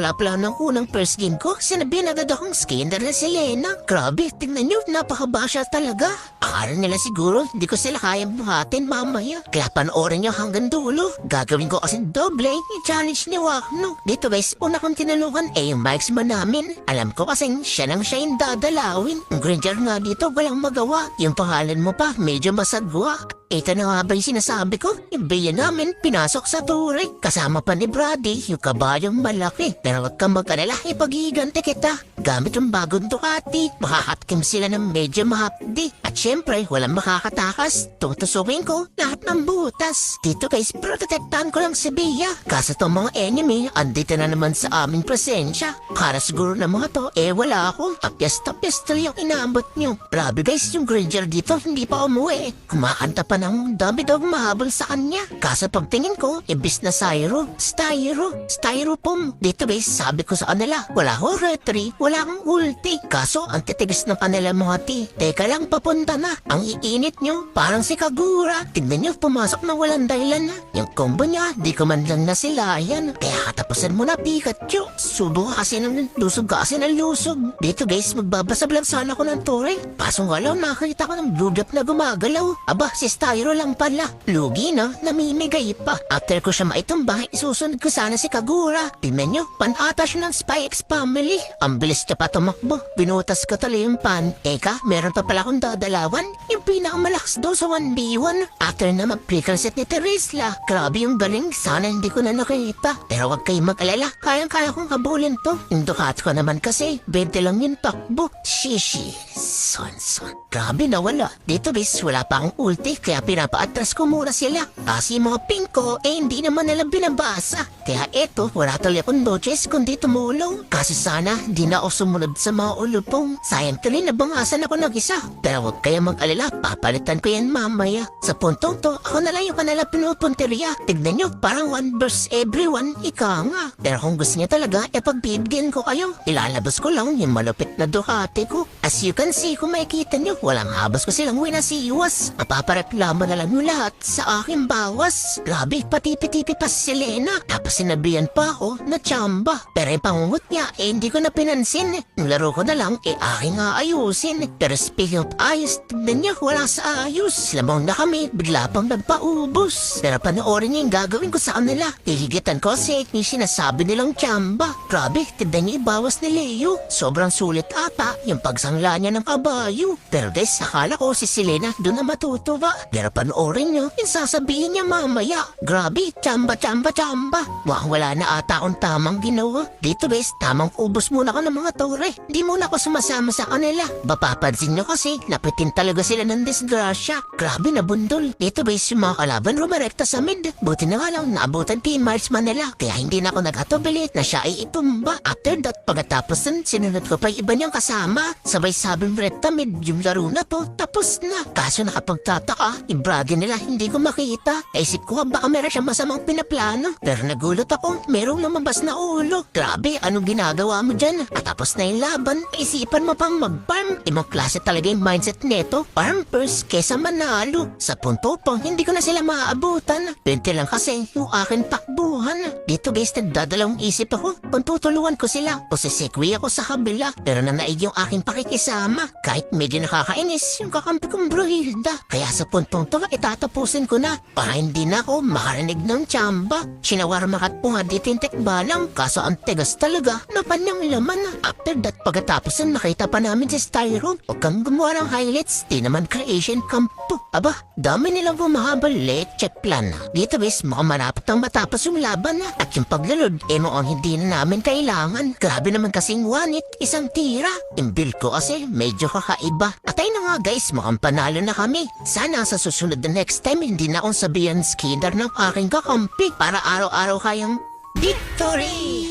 simula pala ng unang first game ko, sinabihan agad akong skater na si Lena. Grabe, tingnan nyo, napakaba siya talaga. Akala nila siguro, hindi ko sila kaya buhatin mamaya. Kaya panoorin nyo hanggang dulo. Gagawin ko kasi doble, i-challenge ni Wakno. Dito guys, una kong tinulungan yung marksman namin. Alam ko kasing siya yung dadalawin. Ang Granger nga dito, walang magawa. Yung pangalan mo pa, medyo masagwa. Ito na nga ba yung sinasabi ko? Yung biya namin, pinasok sa turret. Kasama pa ni Brady, yung kabayong malaki. Pero huwag kang mag-alala, ipag-iigante kita. Gamit yung bagong Ducati, makakatkim sila ng medyo mahapdi. At syempre, walang makakatakas. Tutusukin ko lahat ng butas. Dito guys, protektahan ko lang si Bea. Kaso itong mga enemy, andito na naman sa aming presensya. Para siguro na mga to, wala ako. Tapyas-tapyas to yung inaabot nyo. Grabe guys, yung Granger dito, hindi pa umuwi. Kumakanta pa ng dami daw mahabol sa kanya. Kaso pagtingin ko, ibis na styrofoam. Dito guys, sabi ko sa kanila, wala ko retry, wala akong ulti. Kaso, ang titigas ng kanila mga teka lang, papunta na. Ang iinit nyo, parang si Kagura. Tignan nyo, pumasok na walang dahilan na. Yung combo niya, di ko man lang nasilayan. Kaya katapusan mo na, Pikachu. Subo kasi ng lusog kasi ng lusog. Dito guys, magbabasab lang sana ko ng tore. Pasong wala, nakita ko ng blue drop na gumagalaw. Aba, si Styro lang pala. Lugi na, namimigay pa. After ko siya maitumba, isusunod ko sana si Kagura. Tingnan nyo, pan-ata siya ng Spy X Family. Ang bilis niya pa tumakbo. Binutas ko tuloy yung pan. Eka, meron pa pala akong dadalawan. Yung pinakamalakas daw sa 1v1. After na mag-prickle set ni Teresla. Grabe yung galing. Sana hindi ko na nakita. Pero wag kayong mag-alala. Kayang-kaya kong habulin to. Yung Ducati ko naman kasi, 20 lang yung takbo. Shishi. Son. Grabe nawala. Dito bis, wala pa akong ulti. Kaya pinapaatras ko muna sila. Kasi yung mga pink ko, hindi naman nila binabasa. Kaya eto, wala tuloy akong noches kundi tumulong. Kasi sana, di na ako sumunod sa mga ulupong. Sayang tuloy nabangasan ako ng-isa. Pero huwag kayo mag-alala, papalitan ko yan mamaya. Sa puntong to, ako na lang yung kanila pinupunteriya. Tignan nyo, parang one verse everyone, ika nga. Pero kung gusto niya talaga, pagbibigyan ko kayo. Ilalabas ko lang yung malupit na Ducati ko. As you can see, kung makikita nyo, walang habas ko silang winasiwas. Mapapareklamo na lang yung lahat sa aking bawas. Grabe, patipi-tipi pa si Selena. Tapos sinabihan pa ako na tsamba. Pero yung pangungot niya, hindi ko na pinansin. Yung laro ko na lang, aking aayusin. Pero speaking of ayos, tignan niya, wala sa ayos. Lamang na kami, bigla pang nagpaubos. Pero panoorin niya yung gagawin ko sa kanila. Hihigitan ko kasi yung sinasabi nilang tsamba. Grabe, tignan niya ibawas ni Leo. Sobrang sulit ata yung pagsangla niya ng kabayo. Pero guys, akala ko si Selena doon na matutuwa. Pero panoorin niyo, yung sasabihin niya mamaya. Grabe, tsamba. Wala na ata akong tamang ginawa. Dito guys, tamang ubos muna ko ng mga tore. Di muna ako sumasama sa kanila. Mapapansin niyo kasi, napitin talaga sila ng disgrasya. Grabe na bundol. Dito guys, yung mga kalaban rumarekta sa mid. Buti na nga lang, naabutan Team Marksman nila. Kaya hindi na ako nag-atobilit na siya ay itumba. After that, pagkatapos nun, sinunod ko pa yung iba niyang kasama. Sabay sabing rekta mid, yung laro na to, tapos na. Kaso nakapagtataka, yung brother nila hindi ko makita. Naisip ko baka meron siya masamang pinaplano. Pero nagulat ako, merong lumabas na ulo. Grabe, anong ginagawa mo dyan? At tapos na yung laban, isipan mo pang mag-farm. Ibang klase talaga yung mindset neto. Farm first kesa manalo. Sa punto pang hindi ko na sila maaabutan. 20 lang kasi yung akin takbuhan. Dito guys, nagdadalawang isip ako kung tutulungan ko sila o sisekwi ako sa kabila. Pero nanaig yung aking pakikisama. Kahit medyo nakakainis yung kakampi kong Brohilda. Kaya sa puntong to, itatapusin ko na. Para hindi na ako makarinig ng tsamba. Sinawarma at punga dito yung tekbalang. Kaso ang tegas talaga, napanyang laman. After that, pagkatapos nakita pa namin si Styro. Huwag kang gumawa ng highlights, di naman creation camp to. Aba, dami nilang bumahabal, check plan. Dito guys, mukhang malapit ang matapos yung laban. At yung paglalod, mukhang hindi na namin kailangan. Grabe naman kasing one hit, isang tira. Yung build ko kasi medyo kakaiba. At ayun na nga guys, mukhang panalo na kami. Sana sa susunod na next time, hindi na akong sabihan skinner ng aking kakampi para araw-araw kayang victory!